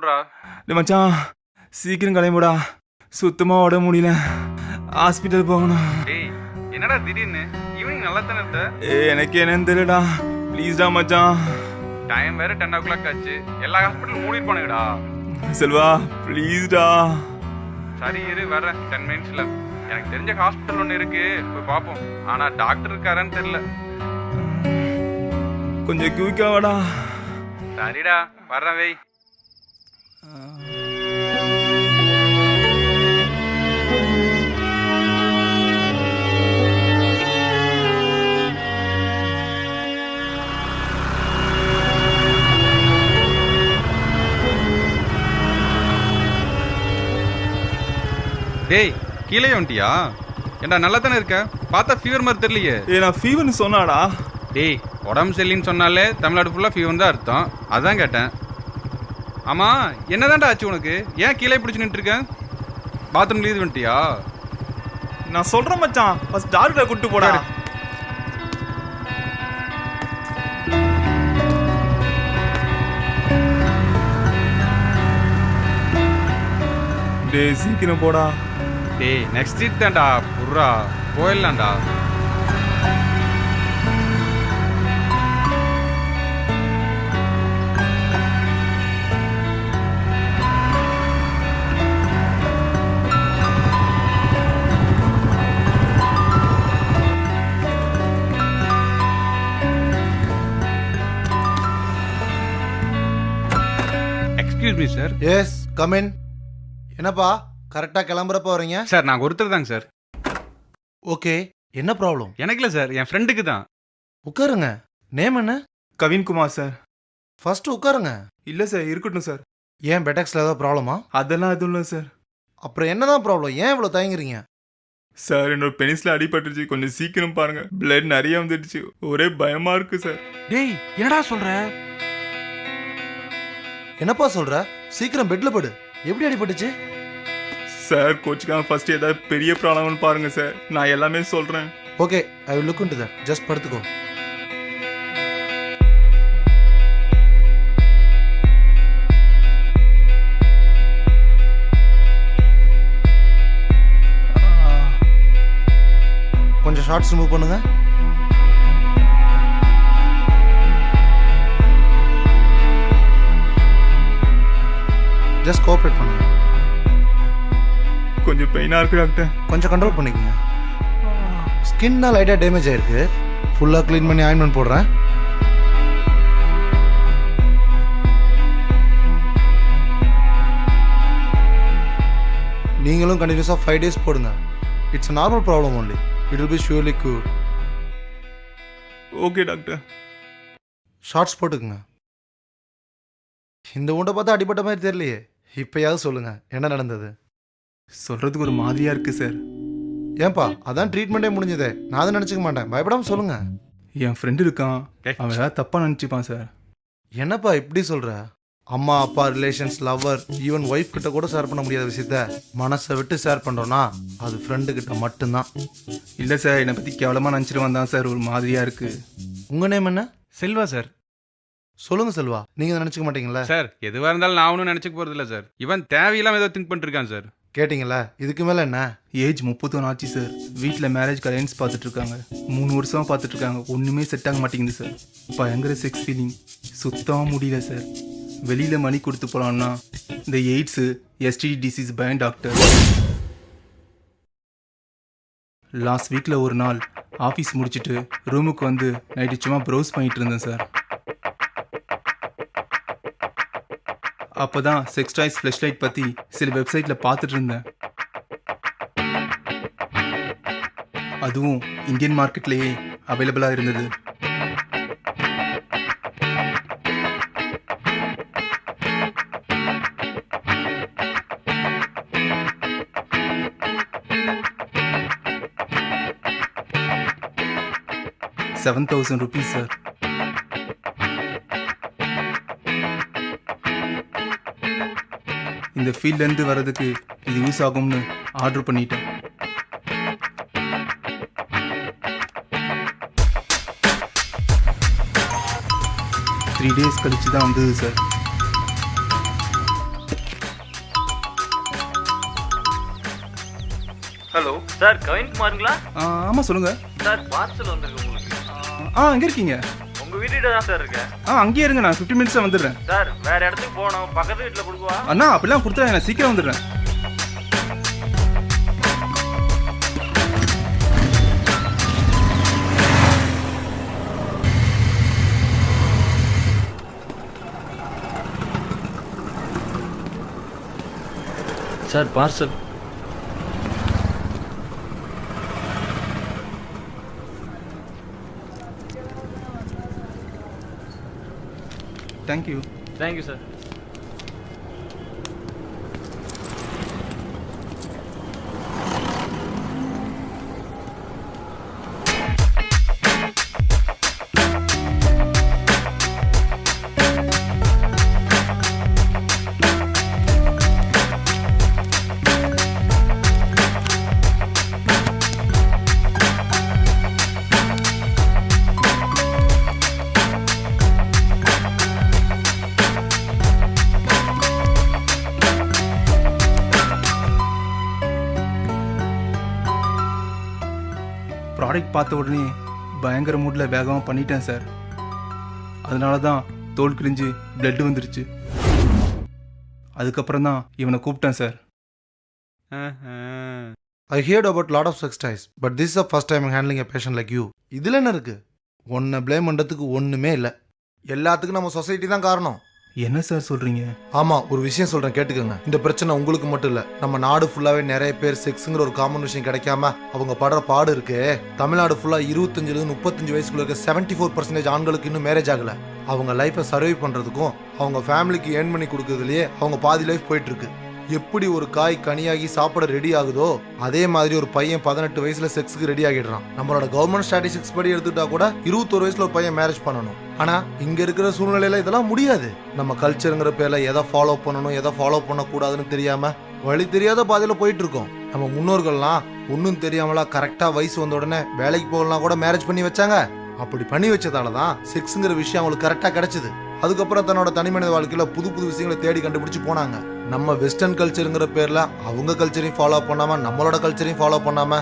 சொல்றா. டேய் மச்சான் சீக்கிரம் கிளம்புடா, சுத்தமா உட முடியல, ஹாஸ்பிட்டல் போகணும். டேய் என்னடா திடீர்னு ஈவினிங் நல்லா தானே இருந்த? எனக்கு என்னன்னு தெரியலடா, ப்ளீஸ்டா மச்சான். டைம் வேற 10 o'clock ஆச்சு, எல்லா ஹாஸ்பிட்டலும் மூடிருப்பானுங்கடா. செல்வா ப்ளீஸ்டா. சரி இரு வரேன் 10 minutesல. எனக்கு தெரிஞ்ச ஹாஸ்பிட்டல் ஒன்று இருக்கு, போய் பார்ப்போம். ஆனா டாக்டர் இருக்காரான்னு தெரியல. கொஞ்சம் குயிக்கா வாடா. சரிடா வர்றேன் வை. டேய் கீழே வந்துட்டியா? ஏண்டா நல்லா தானே இருக்க, பார்த்தா ஃபீவர் மாதிரி தெரியலையே. நான் ஃபீவர்னு சொன்னாடா. டேய் உடம்பு சரியில்லைன்னு சொன்னாலே தமிழ்நாடு ஃபுல்லாக ஃபீவர் தான் அர்த்தம், அதான் கேட்டேன். ஆமாம் என்னதான்டா ஆச்சு உனக்கு, ஏன் கீழே பிடிச்சி நின்றுருக்க? பாத்ரூம்ல இது வந்துட்டியா? நான் சொல்றேன் மச்சான், ஃபர்ஸ்ட் டாக்டரை கூட்டு போடா. டேய் சீக்கிரம் போடா. டேய் நெக்ஸ்ட் வீக் தான்டா, புர்ரா போயிடலாம்டா. Excuse me sir. Yes come in. என்னப்பா கரெக்டாக கிளம்புறப்ப வரீங்க? சார் நாங்கள் ஒருத்தர் தாங்க சார். ஓகே, என்ன ப்ராப்ளம்? எனக்கு இல்லை சார், என் ஃப்ரெண்டுக்கு தான். உட்காருங்க. நேம் என்ன? கவின்குமார் சார். ஃபர்ஸ்ட் உட்காருங்க. இல்லை சார் இருக்கட்டும் சார். ஏன் பெட்டக்ஸில் ஏதாவது ப்ராப்ளமா? அதெல்லாம் எதுவும் இல்லை சார். அப்புறம் என்னதான் ப்ராப்ளம், ஏன் இவ்வளோ தயங்குறீங்க? சார் என்னோட பெனிஸ்ல அடிபட்டுருச்சு, கொஞ்சம் சீக்கிரம் பாருங்க, பிளட் நிறைய வந்துடுச்சு, ஒரே பயமா இருக்கு சார். டேய் என்னடா சொல்ற? என்னப்பா சொல்ற? சீக்கிரம் பெட்ல படு. எப்படி அடிபட்டுச்சு? சார் கோச்சுக்காம ஃபர்ஸ்ட் ஏதாவது பெரிய ப்ராப்ளம்னு பாருங்க சார், நான் எல்லாமே சொல்றேன். Okay, I will look into that. Just படுத்துக்கோ. கொஞ்சம் ஷார்ட்ஸ் ரிமூவ் பண்ணுங்க. ஜஸ்ட் கோஆப்ரேட் பண்ணுங்க. கொஞ்சம் பெயினா இருக்கு டாக்டர். கொஞ்சம் கண்ட்ரோல் பண்ணிக்கங்க. ஸ்கின்னா லைட்டாக டேமேஜ் ஆயிருக்கு, ஃபுல்லாக க்ளீன் பண்ணி ஆயின்மெண்ட் போடுறேன். நீங்களும் கண்டினியூஸாக 5 days போடுங்க. It's a normal problem only, it will be surely cure. Okay doctor. Shorts போட்டுக்குங்க. இந்த உண்டை பார்த்தா அடிபட்ட மாதிரி தெரியலையே, இப்போயாவது சொல்லுங்க என்ன நடந்தது? சொல்றதுக்கு ஒரு மாதிரியா இருக்கு சார். ஏன்பா, அதான் ட்ரீட்மெண்ட்டே முடிஞ்சதே. நான் அதை நினச்சிக்க மாட்டேன், பயப்படாமல் சொல்லுங்க. என் ஃப்ரெண்டு இருக்கான், அவன் ஏதாவது தப்பா நினச்சிப்பான் சார். என்னப்பா இப்படி சொல்ற? அம்மா அப்பா ரிலேஷன்ஸ் லவ்வர் ஈவன் ஒய்ஃப் கிட்ட கூட ஷேர் பண்ண முடியாத விஷயத்த மனசை விட்டு ஷேர் பண்ணுறோன்னா அது ஃப்ரெண்டு கிட்ட மட்டும்தான். இல்லை சார், என்னை பற்றி கேவலமாக நினச்சிட்டு வந்தான் சார், ஒரு மாதிரியா இருக்கு. உங்கள் நேம் என்ன? செல்வா சார். சொல்லுங்க செல்வா, நீங்கள் நினச்சிக்க மாட்டீங்களா? சார் எதுவாக இருந்தாலும் நான் ஒன்றும் நினச்சிக்க போகிறது இல்லை சார். இவன் தேவையில்லாமல் ஏதோ திங்க் பண்ணிருக்கான் சார். கேட்டிங்களா? இதுக்கு மேலே என்ன? ஏஜ் 31 ஆச்சு சார். வீட்டில் மேரேஜ் கல்யாண்ஸ் பார்த்துட்டு இருக்காங்க, 3 வருஷமாக பார்த்துட்டு இருக்காங்க, ஒன்றுமே செட் ஆக மாட்டேங்குது சார். பயங்கர செக்ஸ் ஃபீலிங், சுத்தமாக முடியல சார். வெளியில் மணி கொடுத்து போகலான்னா இந்த எய்ட்ஸு எஸ்டிடி டிசீஸ் பயம் டாக்டர். லாஸ்ட் வீக்கில் ஒரு நாள் ஆஃபீஸ் முடிச்சுட்டு ரூமுக்கு வந்து நைட்டு சும்மா ப்ரௌஸ் பண்ணிட்டு இருந்தேன் சார். அப்போ தான் செக்ஸ் டாய்ஸ் ஃப்ளஷ்லைட் பற்றி சில வெப்சைட்டில் பார்த்துட்டு இருந்தேன். அதுவும் இந்தியன் மார்க்கெட்லேயே அவைலபிளாக இருந்தது. ₹7,000 சார். இந்த ஃபீல்ட்லேருந்து வர்றதுக்கு இது யூஸ் ஆகும்னு ஆர்டர் பண்ணிட்டேன். த்ரீ டேஸ் கழிச்சு தான் வந்தது சார். Hello sir, கவின்குமாருங்களா? ஆமாம் சொல்லுங்கள். சார், பார்சல் வந்திருக்கு உங்களுக்கு. எங்கே இருக்கீங்க? உங்க வீட்டுக்கிட்ட தான் சார் இருக்கேன். அங்கேயே இருங்க, நான் 15 மினிட்ஸில் வந்துடுறேன். சார், வேற இடத்துக்கு போகணும், பக்கத்து வீட்டில் கொடுக்குவா? அண்ணா அப்படிலாம் கொடுத்துறேன், நான் சீக்கிரம் வந்துடுறேன். Sir, parcel. Thank you. Thank you sir. Product பார்த்த உடனே பயங்கர மூடில் வேகமாக பண்ணிட்டேன் சார். அதனால தான் தோல் கிழிஞ்சு பிளட் வந்துருச்சு. அதுக்கப்புறம் தான் இவனை கூப்பிட்டேன் sir. I heard about lot of sex toys, but this is the first time handling a patient like you. இதில் என்ன இருக்கு? ஒன்றை ப்ளேம் பண்ணுறதுக்கு ஒன்றுமே இல்லை. எல்லாத்துக்கும் நம்ம சொசைட்டி தான் காரணம். என்ன சார் சொல்கிறீங்க? ஆமாம், ஒரு விஷயம் சொல்கிறேன் கேட்டுக்கோங்க. இந்த பிரச்சனை உங்களுக்கு மட்டும் இல்லை, நம்ம நாடு ஃபுல்லாகவே நிறைய பேர் செக்ஸுங்கிற ஒரு காமன் விஷயம் கிடைக்காம அவங்க படுற பாடு இருக்கு. தமிழ்நாடு ஃபுல்லாக 25-35 வயசுக்குள்ள இருக்க 74% ஆண்களுக்கு இன்னும் மேரேஜ் ஆகலை. அவங்க லைஃப்பை சர்வை பண்ணுறதுக்கும் அவங்க ஃபேமிலிக்கு ஏர்ன் பண்ணி கொடுக்கறதுலேயே அவங்க பாதி லைஃப் போயிட்டு இருக்கு. எப்படி ஒரு காய் கனியாகி சாப்பிட ரெடி ஆகுதோ அதே மாதிரி ஒரு பையன் 18 வயசுல செக்ஸுக்கு ரெடி ஆகிடுறான். நம்மளோட கவர்மெண்ட் ஸ்டாட்டிஸ்டிக்ஸ் படி எடுத்துட்டா கூட 21 வயசுல ஒரு பையன் மேரேஜ் பண்ணணும். ஆனா இங்க இருக்கிற சூழ்நிலையில இதெல்லாம் முடியாது. நம்ம கல்ச்சருங்கிற பேர்ல எதை ஃபாலோ பண்ணணும் எதை ஃபாலோ பண்ணக்கூடாதுன்னு தெரியாம வழி தெரியாத பாதையில போயிட்டு இருக்கோம். நம்ம முன்னோர்கள்லாம் ஒன்னும் தெரியாமலா கரெக்டா வயசு வந்த உடனே வேலைக்கு போகலாம் கூட மேரேஜ் பண்ணி வச்சாங்க. அப்படி பண்ணி வச்சதாலதான் செக்ஸுங்கிற விஷயம் அவங்களுக்கு கரெக்டா கிடைச்சது. அதுக்கப்புறம் தன்னோட தனிமனித வாழ்க்கையில புது புது விஷயங்களை தேடி கண்டுபிடிச்சு போனாங்க. நம்ம வெஸ்டர்ன் கல்ச்சருங்கிற பேர்ல அவங்க கல்ச்சரையும் ஃபாலோ பண்ணாம நம்மளோட கல்ச்சரையும் ஃபாலோ பண்ணாம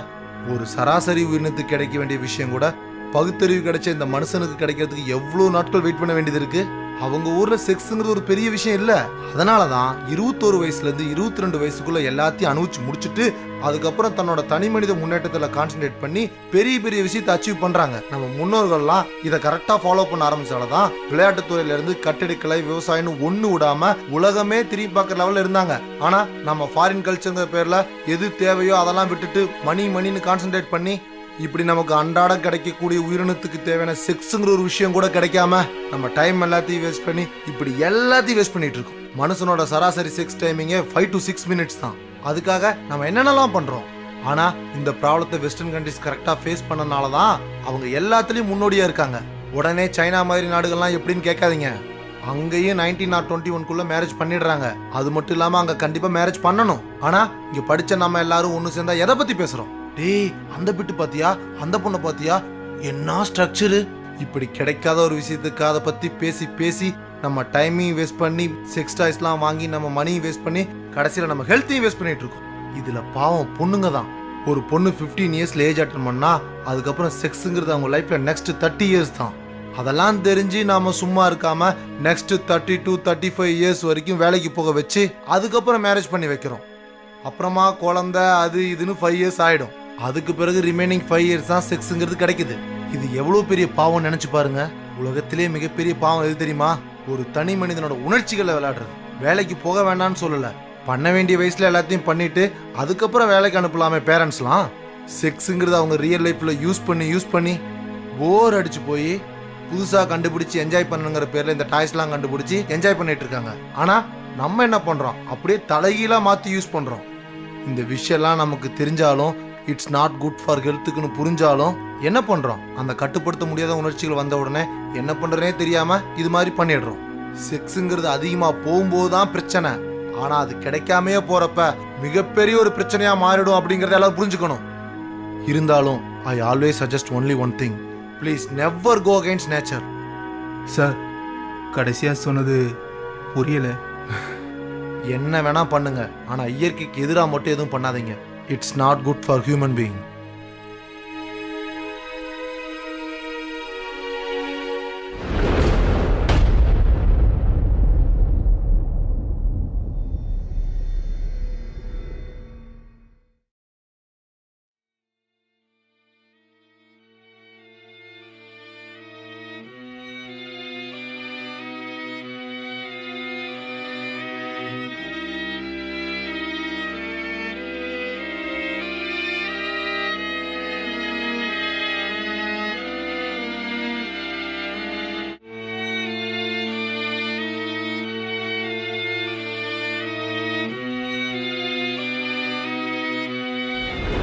ஒரு சராசரி உயிரினத்துக்கு கிடைக்க வேண்டிய விஷயம் கூட பகுத்தறிவு கிடைச்ச இந்த மனுஷனுக்கு கிடைக்கிறதுக்கு எவ்வளவு நாட்கள் வெயிட் பண்ண வேண்டியது இருக்கு. அவங்க ஊர்ல செக்ஸ்ங்கிறது ஒரு பெரிய விஷயம் இல்ல. அதனாலதான் 21 வயசுல இருந்து 22 வயசுக்குள்ள எல்லாத்தையும் அனுபவிச்சு முடிச்சுட்டு அதுக்கப்புறம் தன்னோட தனி மனித முன்னேற்றத்துல கான்சென்ட்ரேட் பண்ணி பெரிய பெரிய விஷயத்தை அச்சீவ் பண்றாங்க. நம்ம முன்னோர்கள்லாம் இதை கரெக்டா ஃபாலோ பண்ண ஆரம்பிச்சாலதான் விளையாட்டு துறையில இருந்து கட்டிடக்கலை விவசாயம்னு ஒண்ணு விடாம உலகமே திரும்பி பார்க்கற லெவல்ல இருந்தாங்க. ஆனா நம்ம ஃபாரின் கல்ச்சர்ங்கிற பேர்ல எது தேவையோ அதெல்லாம் விட்டுட்டு மணின்னு கான்சென்ட்ரேட் பண்ணி இப்படி நமக்கு அன்றாடம் கிடைக்கக்கூடிய உயிரினத்துக்கு தேவையான செக்ஸுங்கிற ஒரு விஷயம் கூட கிடைக்காம நம்ம டைம் எல்லாத்தையும் வேஸ்ட் பண்ணி இப்படி எல்லாத்தையும் வேஸ்ட் பண்ணிட்டு இருக்கோம். மனுஷனோட சராசரி செக்ஸ் டைமிங்கே 5 to 6 minutes தான். அதுக்காக நம்ம என்னென்னலாம் பண்றோம். ஆனா இந்த ப்ராப்ளத்தை வெஸ்டர்ன் கண்ட்ரிஸ் கரெக்டா ஃபேஸ் பண்ணனால தான் அவங்க எல்லாத்துலயும் முன்னோடியா இருக்காங்க. உடனே சைனா மாதிரி நாடுகள்லாம் எப்படின்னு கேட்காதீங்க. அங்கேயும் 1921 மேரேஜ் பண்ணிடுறாங்க. அது மட்டும் இல்லாம அங்க கண்டிப்பா மேரேஜ் பண்ணணும். ஆனா இங்க படிச்ச நம்ம எல்லாரும் ஒண்ணு சேர்ந்தா எதை பத்தி பேசுறோம்? டேய் அந்த பிட்டு பாத்தியா, அந்த பொண்ணை பாத்தியா, என்ன ஸ்ட்ரக்சரு. இப்படி கிடைக்காத ஒரு விஷயத்துக்கு அதை பத்தி பேசி பேசி நம்ம டைமையும் வேஸ்ட் பண்ணி செக்ஸ் டாய்ஸ்லாம் வாங்கி நம்ம மணியும் வேஸ்ட் பண்ணி கடைசியில நம்ம ஹெல்த்தையும் வேஸ்ட் பண்ணிட்டு இருக்கோம். இதுல பாவம் பொண்ணுங்க தான். ஒரு பொண்ணு 15 இயர்ஸ்ல ஏஜ் அட்டன் பண்ணா அதுக்கப்புறம் செக்ஸுங்கிறது அவங்க லைஃப்ல நெக்ஸ்ட் 30 இயர்ஸ் தான். அதெல்லாம் தெரிஞ்சு நாம சும்மா இருக்காம நெக்ஸ்ட் 30 to 35 இயர்ஸ் வரைக்கும் வேலைக்கு போக வச்சு அதுக்கப்புறம் மேரேஜ் பண்ணி வைக்கிறோம். அப்புறமா குழந்தை அது இதுன்னு 5 இயர்ஸ் ஆயிடும். அதுக்கு பிறகு ரிமைனிங் 5 இயர்ஸ் தான் செக்ஸுங்கிறது கிடைக்குது. இது எவ்வளவு பெரிய பாவம் நினைச்சு பாருங்க. உலகத்திலே மிகப்பெரிய பாவம் எது தெரியுமா? ஒரு தனி மனிதனோட உணர்ச்சிகளை விளையாடுறது. வேலைக்கு போக வேண்டாம்னு சொல்லல, பண்ண வேண்டிய வயசுல எல்லாத்தையும் பண்ணிட்டு அதுக்கப்புறம் வேலைக்கு அனுப்பலாமே பேரண்ட்ஸ்லாம். செக்ஸுங்கிறது அவங்க ரியல் லைஃப்ல யூஸ் பண்ணி போர் அடிச்சு போய் புதுசா கண்டுபிடிச்சு என்ஜாய் பண்ணுங்கிற பேர்ல இந்த டாய்ஸ்லாம் கண்டுபிடிச்சு என்ஜாய் பண்ணிட்டு இருக்காங்க. ஆனா நம்ம என்ன பண்றோம்? அப்படியே தலைகீழா மாத்தி யூஸ் பண்றோம். இந்த விஷயம்லாம் நமக்கு தெரிஞ்சாலும் இட்ஸ் நாட் குட் ஃபார் ஹெல்த்துக்குன்னு புரிஞ்சாலும் என்ன பண்றோம்? அந்த கட்டுப்படுத்த முடியாத உணர்ச்சிகள் வந்த உடனே என்ன பண்றதுனே தெரியாம இது மாதிரி பண்ணிடுறோம். செக்ஸுங்கிறது அதிகமா போகும்போது தான் பிரச்சனை. ஆனா அது கிடைக்காமையே போறப்ப மிகப்பெரிய ஒரு பிரச்சனையா மாறிடும் அப்படிங்கறத எல்லாம் புரிஞ்சுக்கணும். இருந்தாலும் I always suggest only one thing, please never go against nature. Sir கடைசியா சொன்னது புரியல. என்ன வேணா பண்ணுங்க, ஆனா இயற்கைக்கு எதிராக மட்டும் எதுவும் பண்ணாதீங்க. It's not good for human being